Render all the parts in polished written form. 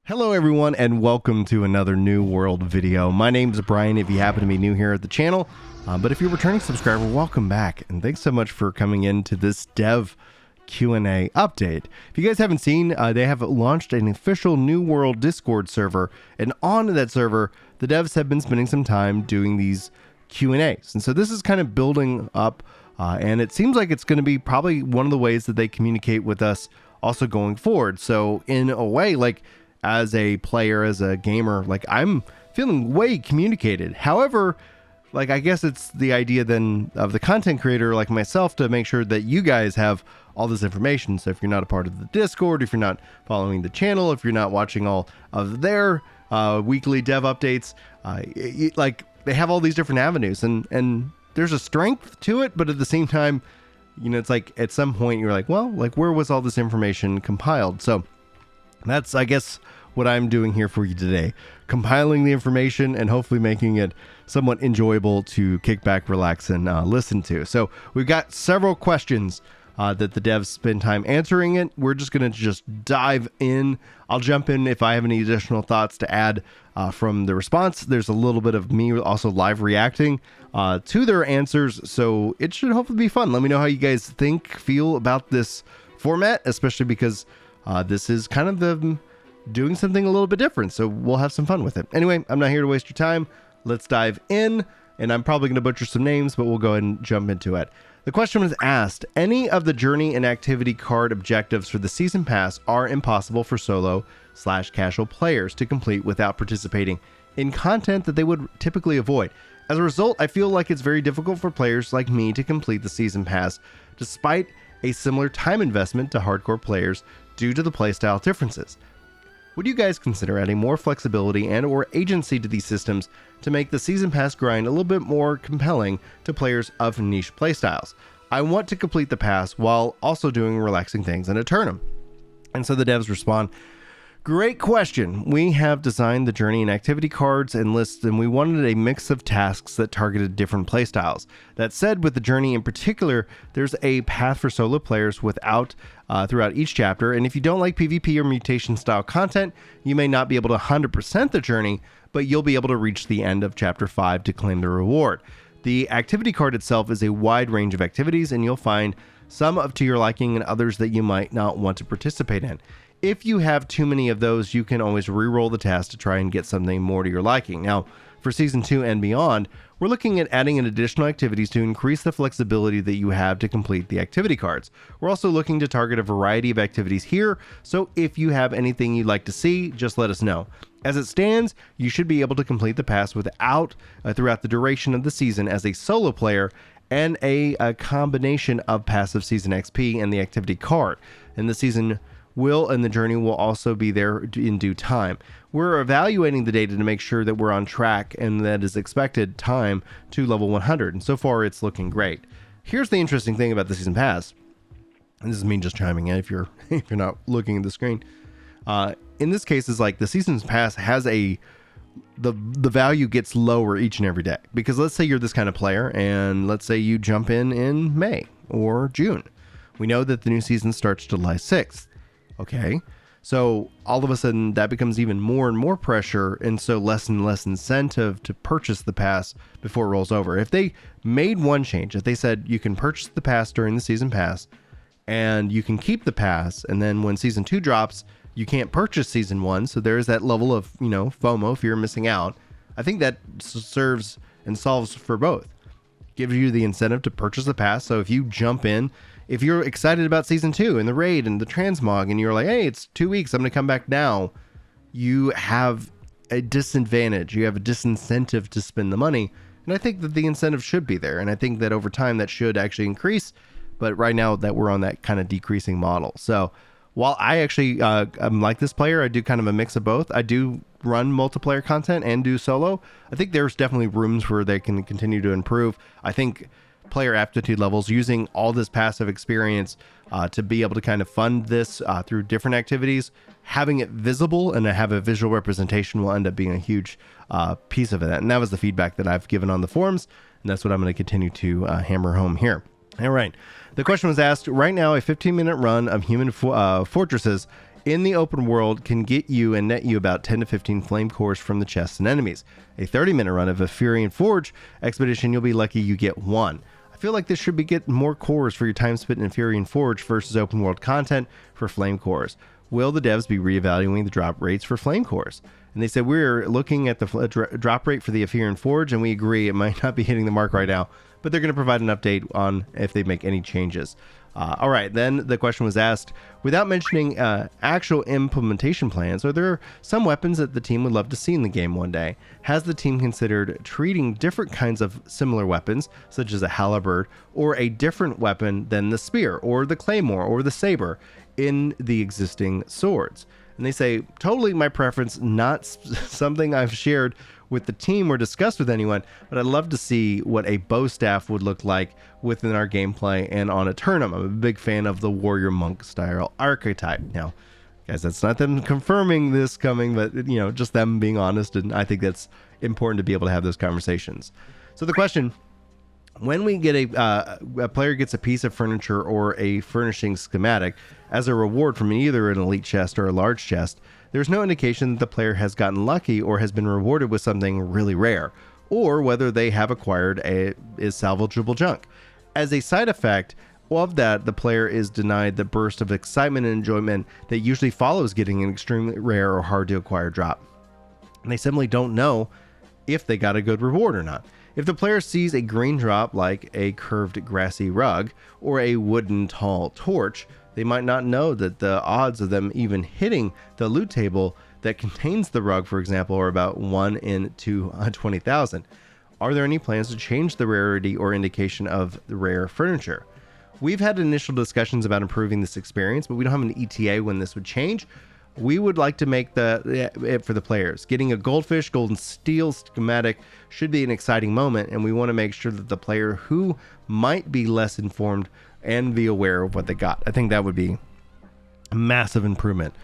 Hello everyone and welcome to another New World video. My name is Brian if you happen to be new here at the channel, but if you're a returning subscriber, welcome back and thanks so much for coming into this dev Q&A update. If you guys haven't seen, they have launched an official New World Discord server, and on that server, the devs have been spending some time doing these Q&As. And so this is kind of building up, and it seems like it's going to be probably one of the ways that they communicate with us also going forward. So in a way, like, as a player, as a gamer, like, I'm feeling way communicated. However, like, I guess it's the idea then of the content creator like myself to make sure that you guys have all this information. So if you're not a part of the Discord, if you're not following the channel, if you're not watching all of their weekly dev updates, like, they have all these different avenues, and there's a strength to it, but at the same time, you know, it's like at some point you're like, well, like, where was all this information compiled? So that's, I guess, what I'm doing here for you today, compiling the information and hopefully making it somewhat enjoyable to kick back, relax, and listen to. So we've got several questions that the devs spend time answering it. We're just going to just dive in. I'll jump in if I have any additional thoughts to add from the response. There's a little bit of me also live reacting to their answers, so it should hopefully be fun. Let me know how you guys feel about this format, especially because this is kind of the doing something a little bit different, so we'll have some fun with it. Anyway, I'm not here to waste your time. Let's dive in, and I'm probably going to butcher some names, but we'll go ahead and jump into it. The question was asked, any of the journey and activity card objectives for the season pass are impossible for solo/casual players to complete without participating in content that they would typically avoid. As a result, I feel like it's very difficult for players like me to complete the season pass, despite a similar time investment to hardcore players due to the playstyle differences. Would you guys consider adding more flexibility and or agency to these systems to make the season pass grind a little bit more compelling to players of niche playstyles? I want to complete the pass while also doing relaxing things in a tournament. And so the devs respond, great question. We have designed the journey and activity cards and lists, and we wanted a mix of tasks that targeted different playstyles. That said, with the journey in particular, there's a path for solo players throughout each chapter, and if you don't like PvP or mutation style content, you may not be able to 100% the journey, but you'll be able to reach the end of chapter 5 to claim the reward. The activity card itself is a wide range of activities, and you'll find some to your liking and others that you might not want to participate in. If you have too many of those, you can always re-roll the task to try and get something more to your liking. Now, for Season 2 and beyond, we're looking at adding in additional activities to increase the flexibility that you have to complete the activity cards. We're also looking to target a variety of activities here, so if you have anything you'd like to see, just let us know. As it stands, you should be able to complete the pass throughout the duration of the season as a solo player, and a combination of passive season XP and the activity card. And the season and the journey will also be there in due time. We're evaluating the data to make sure that we're on track and that is expected time to level 100. And so far, it's looking great. Here's the interesting thing about the season pass. And this is me just chiming in if you're not looking at the screen. In this case, is like the season pass has the value gets lower each and every day, because let's say you're this kind of player and let's say you jump in May or June. We know that the new season starts July 6th. Okay, so all of a sudden that becomes even more and more pressure, and so less and less incentive to purchase the pass before it rolls over. If they made one change, if they said you can purchase the pass during the season pass and you can keep the pass, and then when season 2 drops, you can't purchase season 1, so there's that level of, you know, FOMO, fear of missing out. I think that serves and solves for both. Gives you the incentive to purchase the pass, so if you jump in, if you're excited about season 2 and the raid and the transmog, and you're like, hey, it's 2 weeks, I'm going to come back now, you have a disadvantage. You have a disincentive to spend the money. And I think that the incentive should be there. And I think that over time that should actually increase. But right now that we're on that kind of decreasing model. So while I actually I'm like this player, I do kind of a mix of both. I do run multiplayer content and do solo. I think there's definitely rooms where they can continue to improve. I think player aptitude levels, using all this passive experience to be able to kind of fund this through different activities, having it visible and have a visual representation will end up being a huge piece of it. And that was the feedback that I've given on the forums, and that's what I'm going to continue to hammer home here. All right. The question was asked, right now a 15-minute run of human fortresses in the open world can get you and net you about 10 to 15 flame cores from the chests and enemies. A 30-minute run of a Fury Forge expedition, you'll be lucky you get one. I feel like this should be getting more cores for your time spent in Fury Forge versus open world content for flame cores. Will the devs be reevaluating the drop rates for flame cores? And they said, we're looking at the drop rate for the Fury Forge, and we agree it might not be hitting the mark right now, but they're going to provide an update on if they make any changes. All right, then the question was asked, without mentioning actual implementation plans, are there some weapons that the team would love to see in the game one day? Has the team considered treating different kinds of similar weapons, such as a halberd, or a different weapon than the spear, or the claymore, or the saber, in the existing swords? And they say, totally my preference, not something I've shared with the team or discussed with anyone, but I'd love to see what a bow staff would look like within our gameplay and on a turnum. I'm a big fan of the warrior monk style archetype. Now, guys, that's not them confirming this coming, but just them being honest, and I think that's important to be able to have those conversations. So the question, when we get a player gets a piece of furniture or a furnishing schematic as a reward from either an elite chest or a large chest, there's no indication that the player has gotten lucky or has been rewarded with something really rare, or whether they have acquired is salvageable junk. As a side effect of that, the player is denied the burst of excitement and enjoyment that usually follows getting an extremely rare or hard to acquire drop. And they simply don't know if they got a good reward or not. If the player sees a green drop like a curved grassy rug or a wooden tall torch, they might not know that the odds of them even hitting the loot table that contains the rug, for example, are about 1 in 220,000. Are there any plans to change the rarity or indication of the rare furniture? We've had initial discussions about improving this experience, but we don't have an ETA when this would change. We would like to make it for the players. Getting a goldfish, golden steel schematic should be an exciting moment, and we want to make sure that the player who might be less informed and be aware of what they got. I think that would be a massive improvement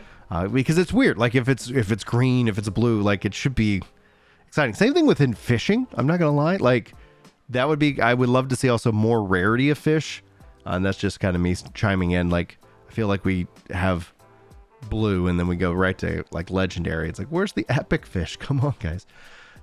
because it's weird. Like if it's green, if it's blue, like it should be exciting. Same thing within fishing. I'm not gonna lie. Like that would be. I would love to see also more rarity of fish, and that's just kind of me chiming in. Like I feel like we have blue and then we go right to like legendary. It's like, where's the epic fish? Come on, guys.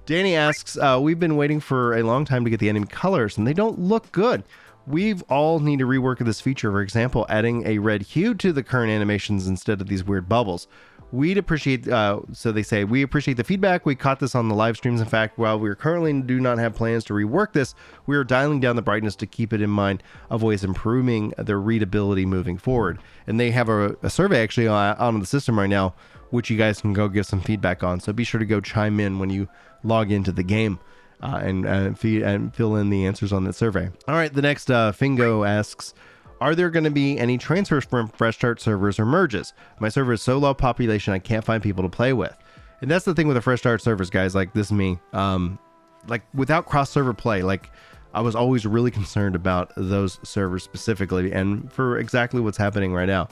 Danny asks, we've been waiting for a long time to get the enemy colors and they don't look good. We've all need to rework this feature. For example, adding a red hue to the current animations instead of these weird bubbles. We'd appreciate, so they say, we appreciate the feedback. We caught this on the live streams. In fact, while we currently do not have plans to rework this, we are dialing down the brightness to keep it in mind of ways improving their readability moving forward. And they have a survey actually on the system right now, which you guys can go give some feedback on. So be sure to go chime in when you log into the game and fill in the answers on that survey. All right, the next Fingo asks, are there going to be any transfers from fresh start servers or merges? My server is so low population I can't find people to play with. And that's the thing with the fresh start servers, guys. Like this is me. Like without cross server play, like I was always really concerned about those servers specifically and for exactly what's happening right now.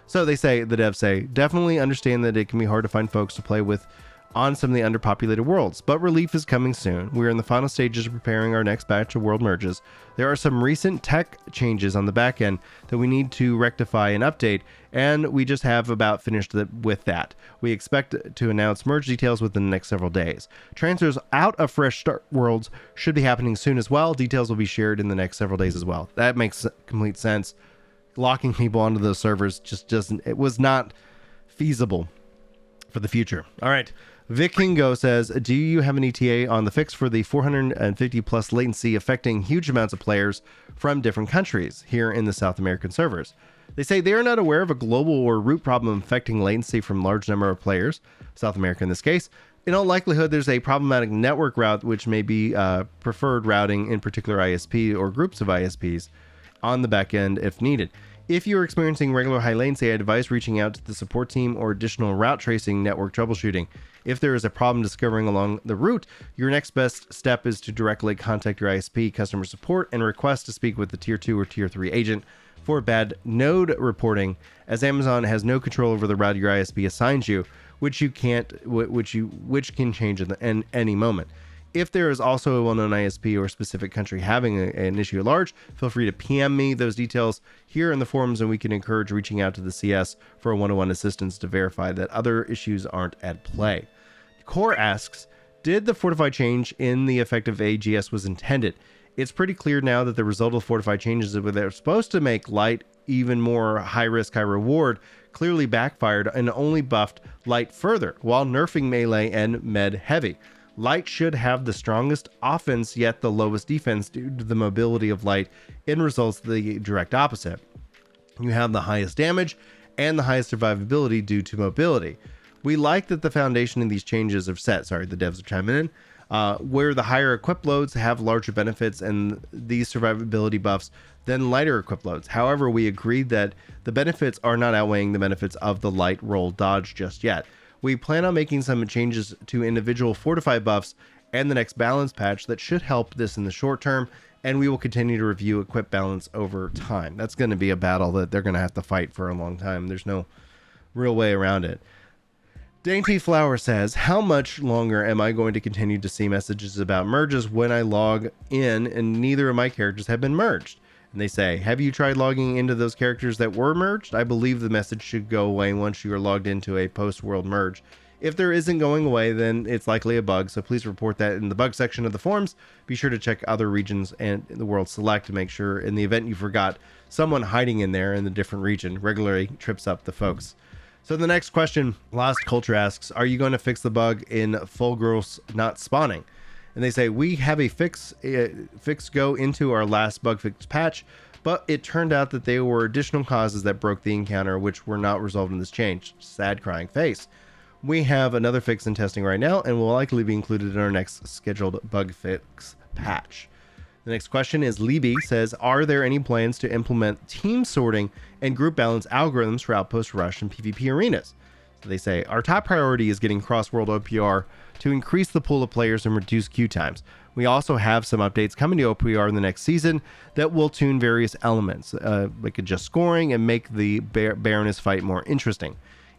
So they say, the devs say, definitely understand that it can be hard to find folks to play with on some of the underpopulated worlds, but relief is coming soon. We're in the final stages of preparing our next batch of world merges. There are some recent tech changes on the back end that we need to rectify and update, and we just have about finished with that. We expect to announce merge details within the next several days. Transfers out of fresh start worlds should be happening soon as well. Details will be shared in the next several days as well. That makes complete sense. Locking people onto those servers just it was not feasible for the future. All right. viikiingo says, do you have an ETA on the fix for the 450 plus latency affecting huge amounts of players from different countries here in the South American servers? They say they are not aware of a global or root problem affecting latency from large number of players, South America in this case. In all likelihood, there's a problematic network route which may be preferred routing in particular ISP or groups of ISPs on the back end if needed. If you're experiencing regular high latency, I advise reaching out to the support team or additional route tracing network troubleshooting. If there is a problem discovering along the route, your next best step is to directly contact your ISP customer support and request to speak with the tier 2 or tier 3 agent for bad node reporting, as Amazon has no control over the route your ISP assigns you, which can change in any moment. If there is also a well-known ISP or specific country having an issue at large, feel free to PM me those details here in the forums, and we can encourage reaching out to the CS for a one-to-one assistance to verify that other issues aren't at play. Core asks, did the Fortify change in the effective AGS was intended? It's pretty clear now that the result of Fortify changes that were supposed to make light even more high risk, high reward clearly backfired and only buffed light further while nerfing melee and med heavy. Light should have the strongest offense yet the lowest defense due to the mobility of light. In results the direct opposite. You have the highest damage and the highest survivability due to mobility. We like that the foundation in these changes are set. Sorry, the devs are chiming in. Where the higher equip loads have larger benefits and these survivability buffs than lighter equip loads. However, we agreed that the benefits are not outweighing the benefits of the light roll dodge just yet. We plan on making some changes to individual Fortify buffs and the next balance patch that should help this in the short term, and we will continue to review equip balance over time. That's going to be a battle that they're going to have to fight for a long time. There's no real way around it. Dainty Flower says, how much longer am I going to continue to see messages about merges when I log in and neither of my characters have been merged? And they say, have you tried logging into those characters that were merged? I believe the message should go away once you are logged into a post-world merge. If there isn't going away, then it's likely a bug, so please report that in the bug section of the forums. Be sure to check other regions and the world select to make sure in the event you forgot someone hiding in there in the different region regularly trips up the folks. So the next question, Lost Culture asks, are you going to fix the bug in Fulgros not spawning? And they say, we have a fix go into our last bug fix patch, but it turned out that there were additional causes that broke the encounter, which were not resolved in this change. Sad crying face. We have another fix in testing right now and will likely be included in our next scheduled bug fix patch. The next question is Libby says, are there any plans to implement team sorting and group balance algorithms for Outpost Rush and PvP arenas? So they say, our top priority is getting cross-world OPR to increase the pool of players and reduce queue times. We also have some updates coming to OPR in the next season that will tune various elements, like adjust scoring and make the Baroness fight more interesting.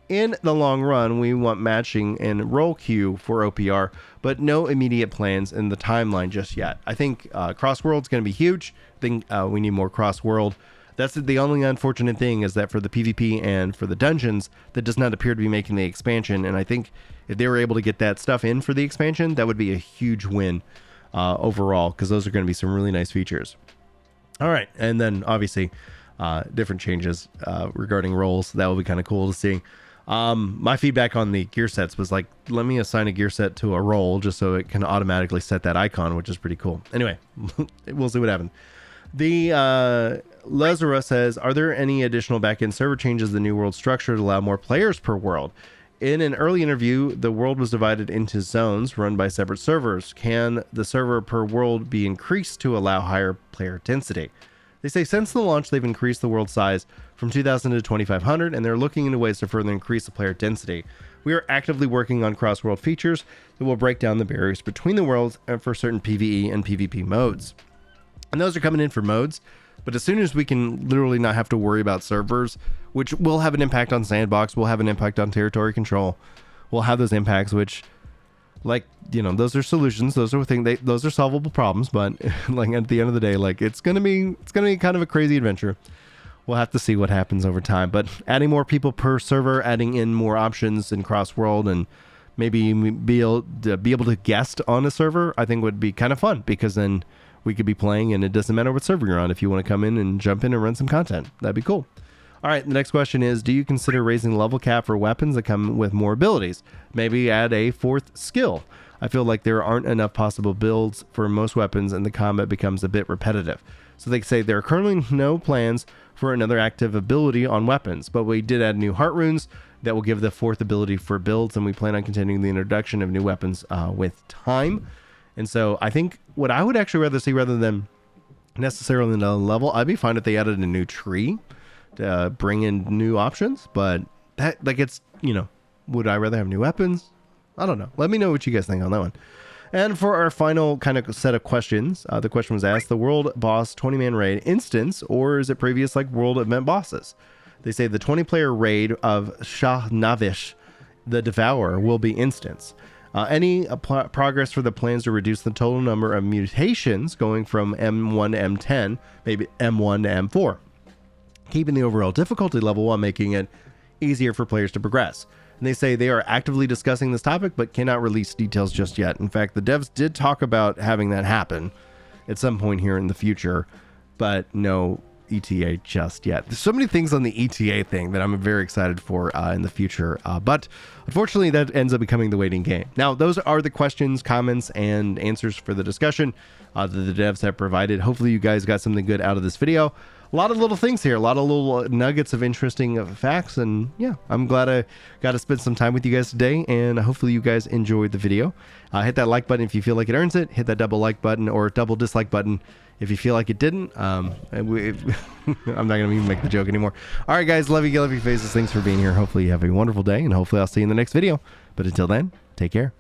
In the long run, we want matching and roll queue for OPR, but no immediate plans in the timeline just yet. I think cross-world is going to be huge. I think we need more cross-world. That's the only unfortunate thing, is that for the PvP and for the dungeons, that does not appear to be making the expansion. And I think if they were able to get that stuff in for the expansion, that would be a huge win overall, because those are going to be some really nice features. All right, and then obviously different changes regarding roles. That will be kind of cool to see. My feedback on the gear sets was like, let me assign a gear set to a role just so it can automatically set that icon, which is pretty cool. Anyway, we'll see what happens. The Luzerna says, are there any additional backend server changes to the new world structure to allow more players per world? In an early interview, the world was divided into zones run by separate servers. Can the server per world be increased to allow higher player density? They say since the launch, they've increased the world size from 2,000 to 2,500, and they're looking into ways to further increase the player density. We are actively working on cross-world features that will break down the barriers between the worlds and for certain PvE and PvP modes. And those are coming in for modes, but as soon as we can literally not have to worry about servers, which will have an impact on sandbox, will have an impact on territory control, we'll have those impacts, which, like, you know, those are solutions, those are things, those are solvable problems, but like at the end of the day, like it's gonna be kind of a crazy adventure. We'll have to see what happens over time, but adding more people per server, adding in more options in cross-world, and maybe be able to guest on a server, I think would be kind of fun, because then we could be playing and it doesn't matter what server you're on. If you want to come in and jump in and run some content, that'd be cool. All right, the next question is, do you consider raising the level cap for weapons that come with more abilities? Maybe add a fourth skill. I feel like there aren't enough possible builds for most weapons and the combat becomes a bit repetitive. So they say there are currently no plans for another active ability on weapons, but we did add new heart runes that will give the fourth ability for builds, and we plan on continuing the introduction of new weapons with time. And so I think what I would actually rather see, rather than necessarily another level, I'd be fine if they added a new tree to bring in new options. But that, like, it's, you know, would I rather have new weapons? I don't know. Let me know what you guys think on that one. And for our final kind of set of questions, the question was asked, the world boss 20-man raid instance, or is it previous like world event bosses? They say the 20-player raid of Shah Navish, the Devourer, will be instance. Any progress for the plans to reduce the total number of mutations going from M1 to M10, maybe M1 to M4, keeping the overall difficulty level while making it easier for players to progress. And they say they are actively discussing this topic, but cannot release details just yet. In fact, the devs did talk about having that happen at some point here in the future, but no ETA just yet. There's so many things on the ETA thing that I'm very excited for in the future, but unfortunately that ends up becoming the waiting game. Now, those are the questions, comments, and answers for the discussion that the devs have provided. Hopefully you guys got something good out of this video. A lot of little things here, a lot of little nuggets of interesting facts, and yeah, I'm glad I got to spend some time with you guys today, and hopefully you guys enjoyed the video. Hit that like button if you feel like it earns it. Hit that double like button or double dislike button if you feel like it didn't. I'm not going to even make the joke anymore. All right, guys, love you faces. Thanks for being here. Hopefully you have a wonderful day, and hopefully I'll see you in the next video. But until then, take care.